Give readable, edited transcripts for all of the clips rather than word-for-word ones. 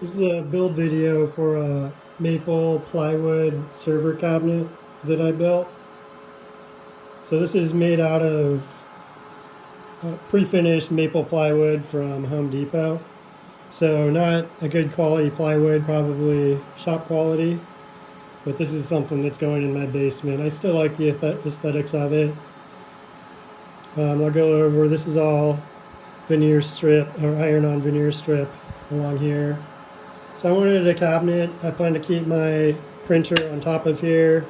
This is a build video for a maple plywood server cabinet that I built. So this is made out of pre-finished maple plywood from Home Depot. So not a good quality plywood, probably shop quality, but this is something that's going in my basement. I still like the aesthetics of it. I'll go over, this is all veneer strip or iron-on veneer strip along here. So I wanted a cabinet. I plan to keep my printer on top of here.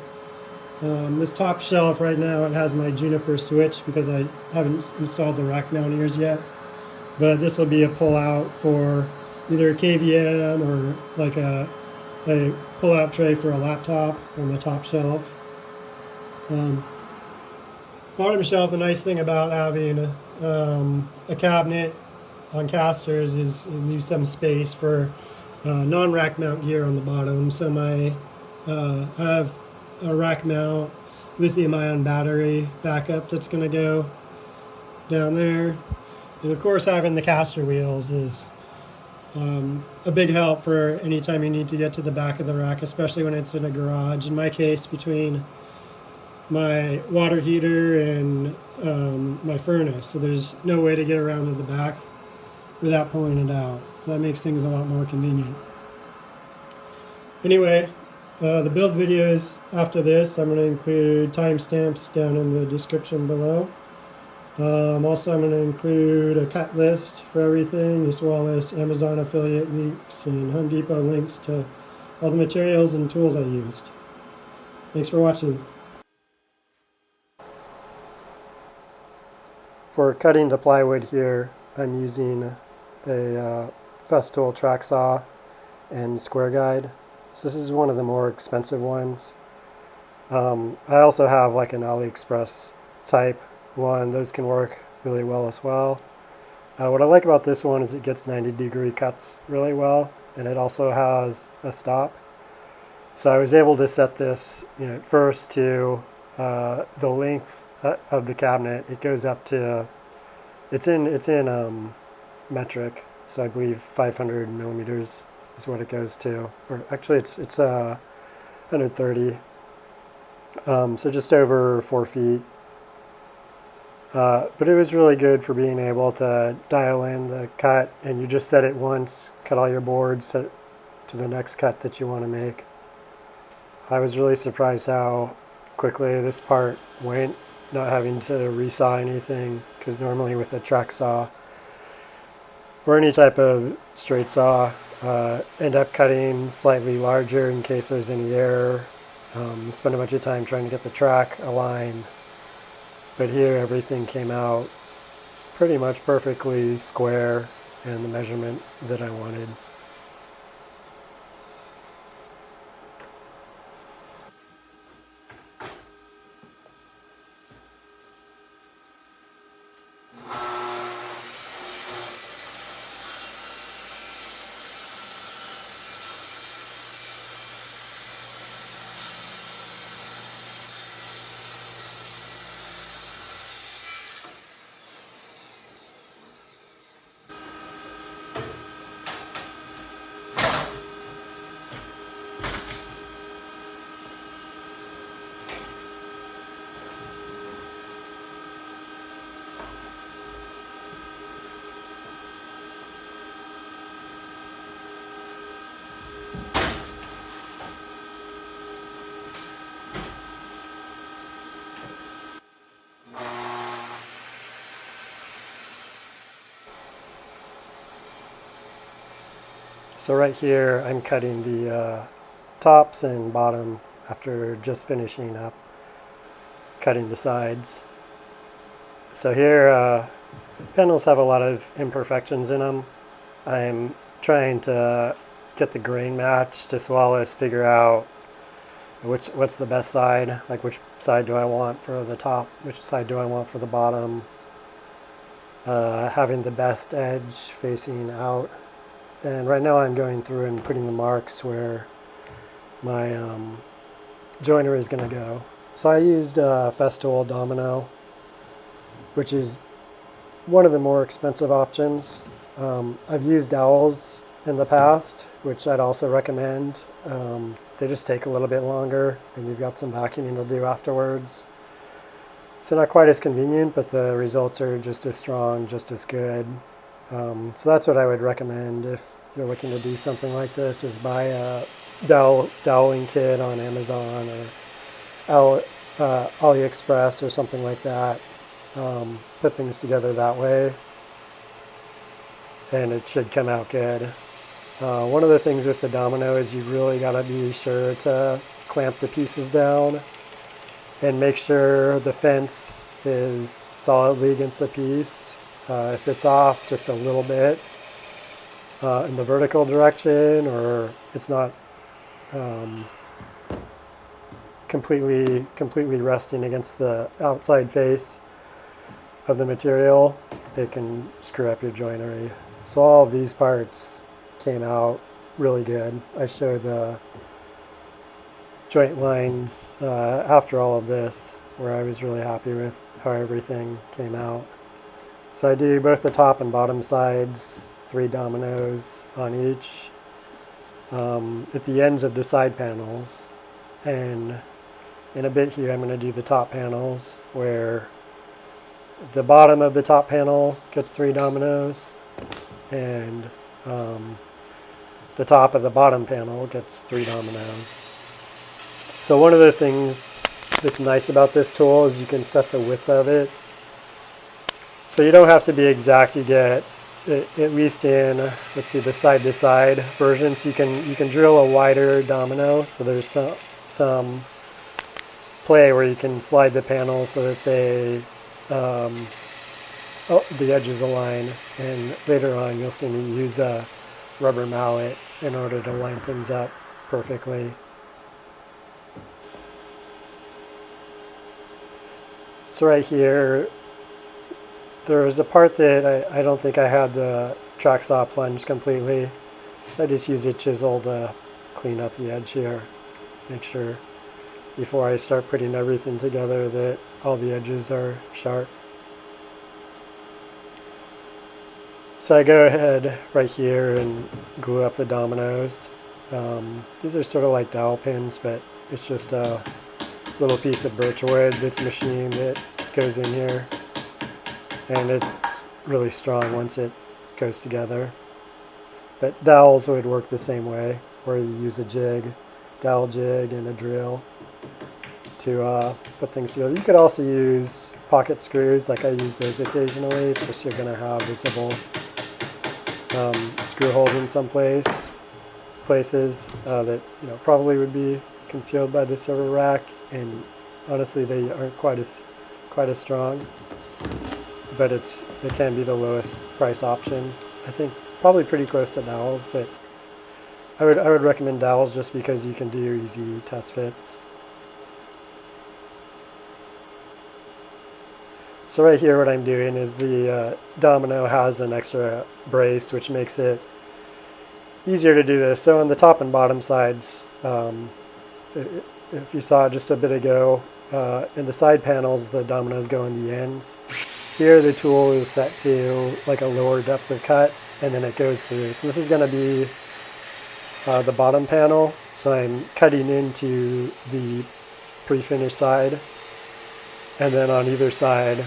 This top shelf right now, it has my Juniper switch because I haven't installed the rack mount ears yet. But this will be a pull-out for either a KVM or like a pull-out tray for a laptop on the top shelf. Bottom shelf, the nice thing about having a cabinet on casters is it leaves some space for non-rack mount gear on the bottom. So I have a rack mount lithium-ion battery backup that's going to go down there. And of course, having the caster wheels is a big help for any time you need to get to the back of the rack, especially when it's in a garage. In my case, between my water heater and my furnace, so there's no way to get around to the back without pulling it out. So that makes things a lot more convenient. Anyway, the build videos after this, I'm going to include timestamps down in the description below. Also, I'm going to include a cut list for everything, as well as Amazon affiliate links and Home Depot links to all the materials and tools I used. Thanks for watching. For cutting the plywood here, I'm using a Festool tracksaw and square guide. So this is one of the more expensive ones. I also have like an AliExpress type one. Those can work really well as well. What I like about this one is it gets 90-degree cuts really well, and it also has a stop. So I was able to set this, first to the length of the cabinet. It goes up to, it's in metric, so I believe 500 millimeters is what it goes to, or actually it's 130, so just over 4 feet. But it was really good for being able to dial in the cut, and you just set it once, cut all your boards, set it to the next cut that you want to make. I was really surprised how quickly this part went, not having to resaw anything, because normally with a track saw or any type of straight saw, end up cutting slightly larger in case there's any error. Spend a bunch of time trying to get the track aligned. But here everything came out pretty much perfectly square and the measurement that I wanted. So right here I'm cutting the tops and bottom after just finishing up cutting the sides. So here panels have a lot of imperfections in them. I'm trying to get the grain matched as well as figure out what's the best side, like which side do I want for the top, which side do I want for the bottom. Having the best edge facing out. And right now I'm going through and putting the marks where my joiner is going to go. So I used Festool Domino, which is one of the more expensive options. I've used dowels in the past, which I'd also recommend. They just take a little bit longer, and you've got some vacuuming to do afterwards. So not quite as convenient, but the results are just as strong, just as good. So that's what I would recommend if you're looking to do something like this, is buy a doweling kit on Amazon or AliExpress or something like that. Put things together that way, and it should come out good. One of the things with the domino is you really got to be sure to clamp the pieces down and make sure the fence is solidly against the piece. If it's off just a little bit in the vertical direction, or it's not completely resting against the outside face of the material, it can screw up your joinery. So all of these parts came out really good. I showed the joint lines after all of this, where I was really happy with how everything came out. So I do both the top and bottom sides, 3 dominoes on each, at the ends of the side panels, and in a bit here I'm going to do the top panels, where the bottom of the top panel gets 3 dominoes, and the top of the bottom panel gets 3 dominoes. So one of the things that's nice about this tool is you can set the width of it. So you don't have to be exact. You get, at least in, let's see, the side-to-side version, so you can drill a wider domino. So there's some play where you can slide the panels so that they the edges align, and later on you'll see me use a rubber mallet in order to line things up perfectly. So right here, there was a part that I don't think I had the tracksaw plunged completely, so I just use a chisel to clean up the edge here. Make sure before I start putting everything together that all the edges are sharp. So I go ahead right here and glue up the dominoes. These are sort of like dowel pins, but it's just a little piece of birch wood that's machined that goes in here, and it's really strong once it goes together. But dowels would work the same way, where you use a jig, dowel jig, and a drill to put things together. You could also use pocket screws, like I use those occasionally. It's just you're going to have visible screw holes in some places that probably would be concealed by the server rack, and honestly they aren't quite as strong, but it can be the lowest price option. I think probably pretty close to dowels, but I would recommend dowels just because you can do easy test fits. So right here what I'm doing is the domino has an extra brace, which makes it easier to do this. So on the top and bottom sides, if you saw just a bit ago, in the side panels the dominoes go in the ends. Here the tool is set to like a lower depth of cut, and then it goes through. So this is going to be the bottom panel, so I'm cutting into the pre-finished side, and then on either side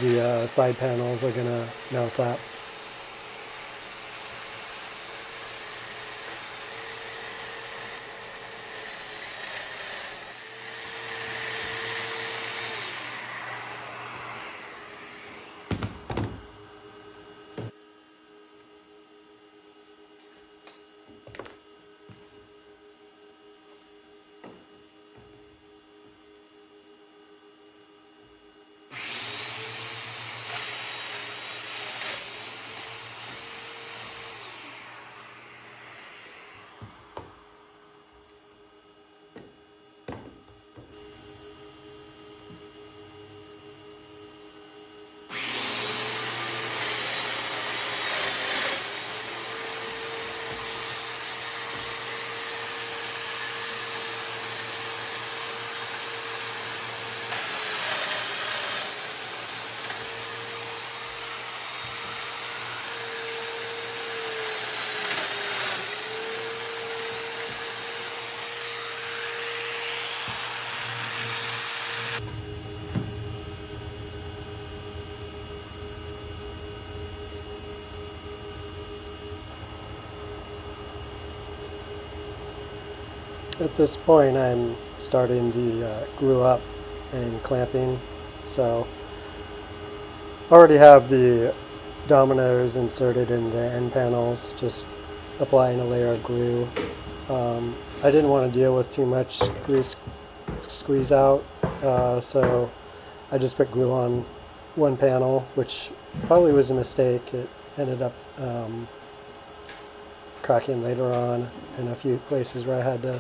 the side panels are going to mount up. At this point, I'm starting the glue up and clamping. So I already have the dominoes inserted in the end panels, just applying a layer of glue. I didn't want to deal with too much glue squeeze out, so I just put glue on one panel, which probably was a mistake. It ended up cracking later on in a few places where I had to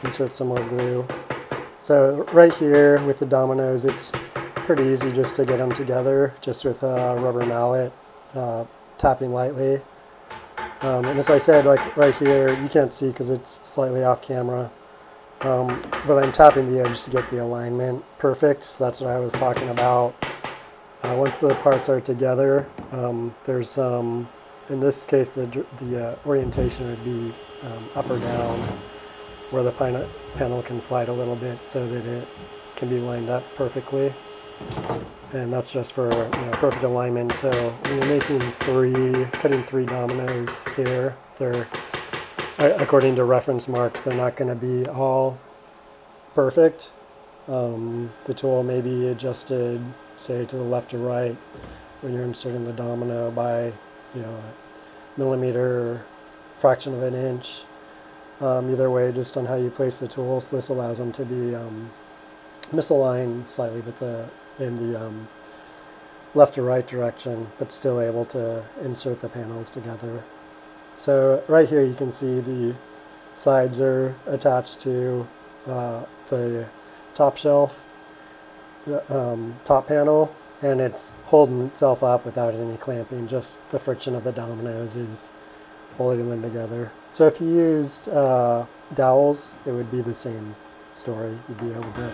insert some more glue. So right here with the dominoes, it's pretty easy just to get them together, just with a rubber mallet, tapping lightly. And as I said, like right here, you can't see because it's slightly off camera, but I'm tapping the edge to get the alignment perfect. So that's what I was talking about. Once the parts are together, there's some, in this case, the orientation would be up or down, where the panel can slide a little bit so that it can be lined up perfectly. And that's just for perfect alignment. So when you're cutting three dominoes here, they're, according to reference marks, they're not going to be all perfect. The tool may be adjusted, say, to the left or right when you're inserting the domino by, a millimeter or fraction of an inch. Either way, just on how you place the tools, this allows them to be misaligned slightly in the left or right direction, but still able to insert the panels together. So right here you can see the sides are attached to the top shelf, top panel, and it's holding itself up without any clamping. Just the friction of the dominoes is holding them together. So if you used dowels, it would be the same story. You'd be able to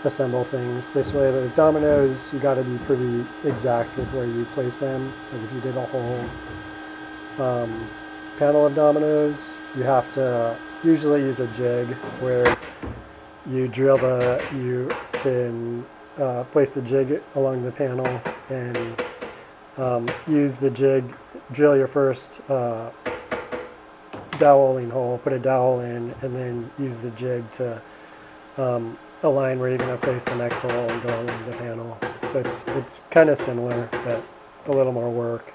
assemble things this way. The dominoes, you got to be pretty exact with where you place them. Like if you did a whole panel of dominoes, you have to usually use a jig where you can place the jig along the panel and use the jig, drill your first doweling hole, put a dowel in, and then use the jig to align where you're going to place the next hole and go along the panel. So it's kind of similar, but a little more work.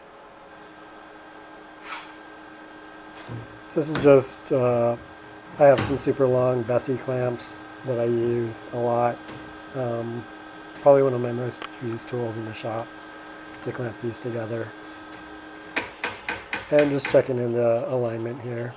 So this is just, I have some super long Bessie clamps that I use a lot. Probably one of my most used tools in the shop to clamp these together. And just checking in the alignment here.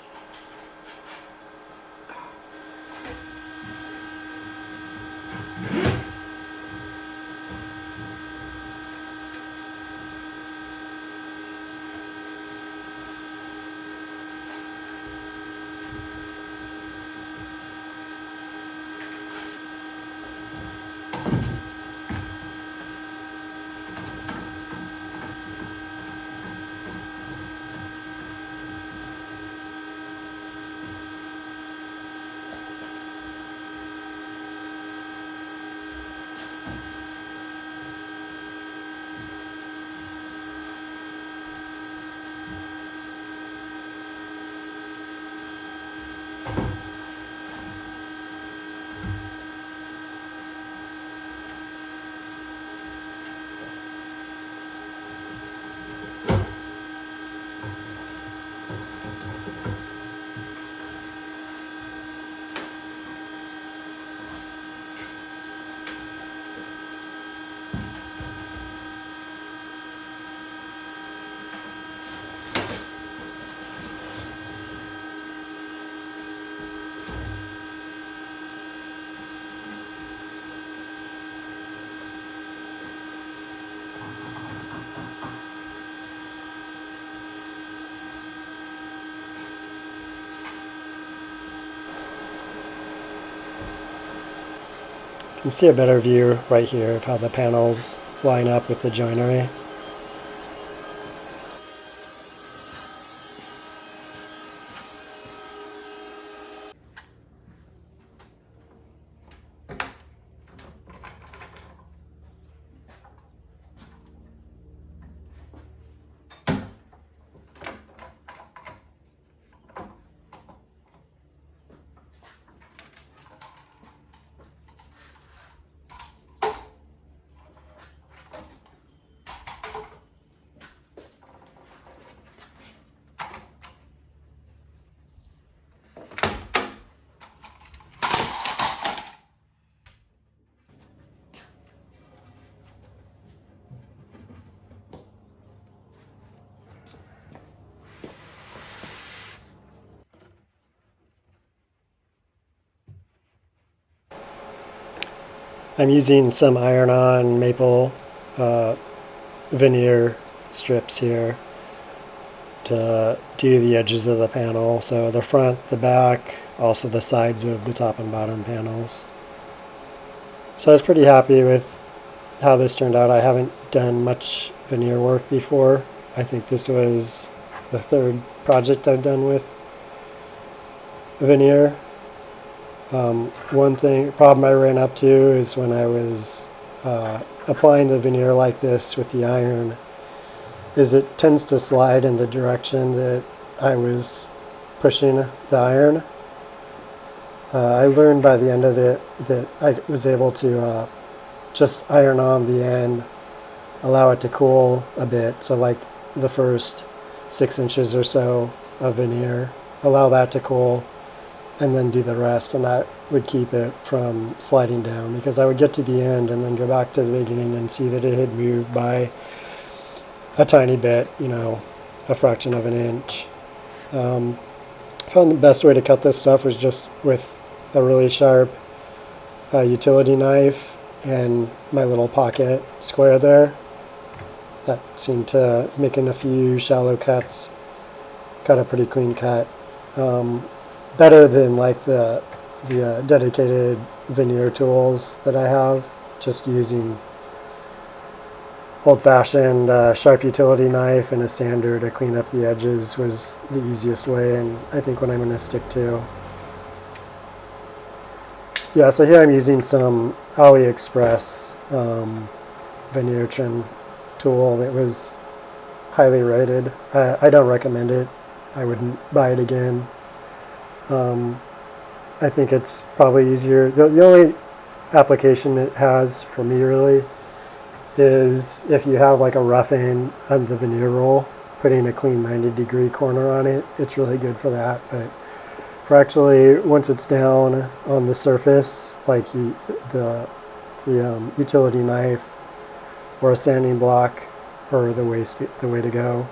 You can see a better view right here of how the panels line up with the joinery. I'm using some iron-on maple veneer strips here to do the edges of the panel, so the front, the back, also the sides of the top and bottom panels. So I was pretty happy with how this turned out. I haven't done much veneer work before. I think this was the third project I've done with veneer. One problem I ran up to is when I was applying the veneer like this with the iron, is it tends to slide in the direction that I was pushing the iron. I learned by the end of it that I was able to just iron on the end, allow it to cool a bit, so like the first 6 inches or so of veneer, allow that to cool, and then do the rest, and that would keep it from sliding down, because I would get to the end and then go back to the beginning and see that it had moved by a tiny bit, you know, a fraction of an inch. I found the best way to cut this stuff was just with a really sharp utility knife and my little pocket square there. That seemed to, making a few shallow cuts, got a pretty clean cut. Better than like the dedicated veneer tools that I have. Just using old-fashioned sharp utility knife and a sander to clean up the edges was the easiest way, and I think what I'm going to stick to. Yeah, so here I'm using some AliExpress veneer trim tool that was highly rated. I don't recommend it. I wouldn't buy it again. I think it's probably easier. The only application it has for me really is if you have like a rough end of the veneer roll, putting a clean 90-degree corner on it, it's really good for that. But for actually, once it's down on the surface, like the utility knife or a sanding block are the way to go.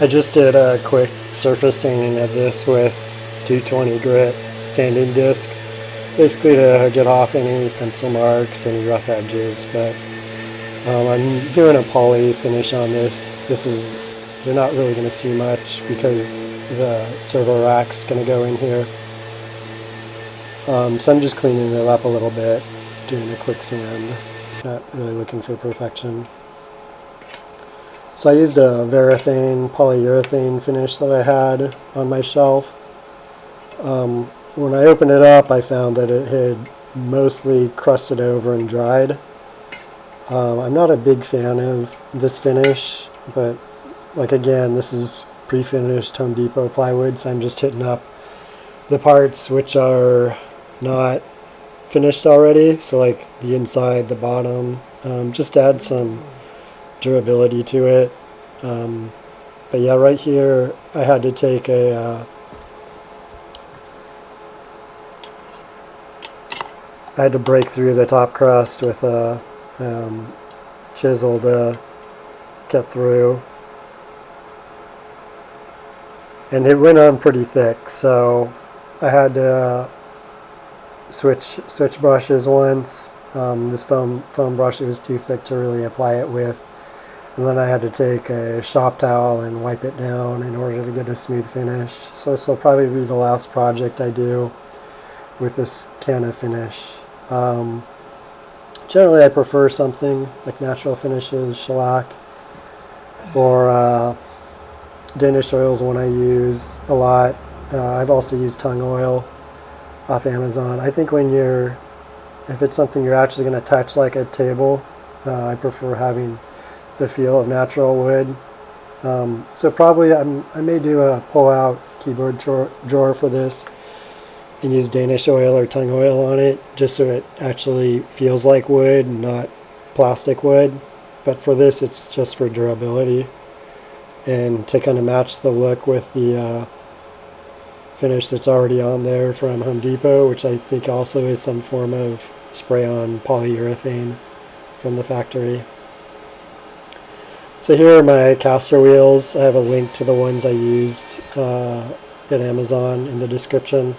I just did a quick surface sanding of this with 220 grit sanding disc, basically to get off any pencil marks, any rough edges. But I'm doing a poly finish on this. You're not really going to see much because the servo rack's going to go in here. So I'm just cleaning it up a little bit, doing a quick sand, not really looking for perfection. So I used a Vevor polyurethane finish that I had on my shelf. When I opened it up, I found that it had mostly crusted over and dried. I'm not a big fan of this finish, but like again, this is pre-finished Home Depot plywood, so I'm just hitting up the parts which are not finished already, so like the inside, the bottom, just add some durability to it. But yeah, right here I had to take I had to break through the top crust with a chisel to get through, and it went on pretty thick, so I had to switch brushes once. This foam brush, it was too thick to really apply it with, and then I had to take a shop towel and wipe it down in order to get a smooth finish. So this will probably be the last project I do with this kind of finish. Generally I prefer something like natural finishes, shellac, or Danish oil is one I use a lot. I've also used tung oil off Amazon. I think if it's something you're actually going to touch like a table, I prefer having the feel of natural wood. So probably I may do a pull-out keyboard drawer for this and use Danish oil or tung oil on it, just so it actually feels like wood and not plastic wood. But for this, it's just for durability and to kind of match the look with the finish that's already on there from Home Depot, which I think also is some form of spray-on polyurethane from the factory. So here are my caster wheels. I have a link to the ones I used at Amazon in the description.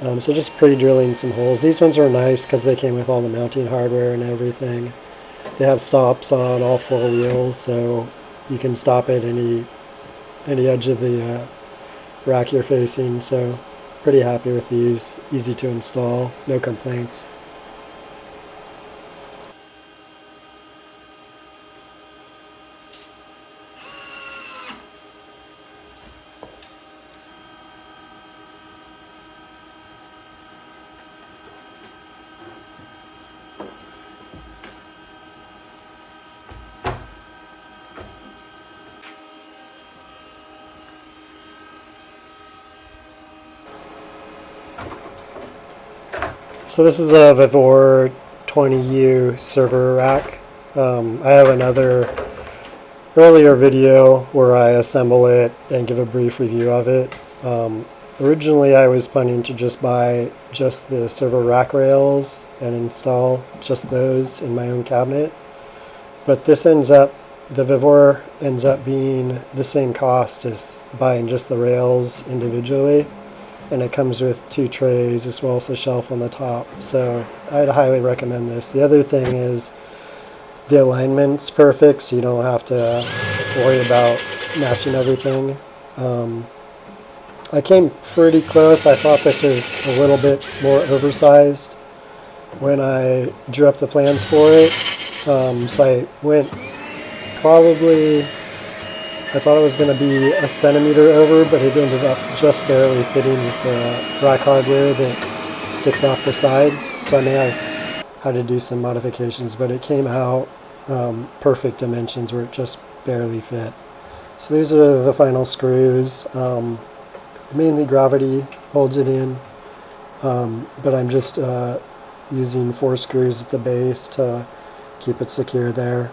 So just pre-drilling some holes. These ones are nice because they came with all the mounting hardware and everything. They have stops on all 4 wheels, so you can stop at any edge of the rack you're facing. So pretty happy with these. Easy to install, no complaints. So this is a Vevor 20U server rack. I have another earlier video where I assemble it and give a brief review of it. Originally I was planning to just buy just the server rack rails and install just those in my own cabinet, but the Vevor ends up being the same cost as buying just the rails individually. And it comes with 2 trays as well as a shelf on the top, so I'd highly recommend this. The other thing is the alignment's perfect, so you don't have to worry about matching everything. I came pretty close. I thought this was a little bit more oversized when I drew up the plans for it, so I went probably, I thought it was going to be a centimeter over, but it ended up just barely fitting with the rack hardware that sticks off the sides. So I may have had to do some modifications, but it came out perfect dimensions where it just barely fit. So these are the final screws. Mainly gravity holds it in, but I'm just using 4 screws at the base to keep it secure there.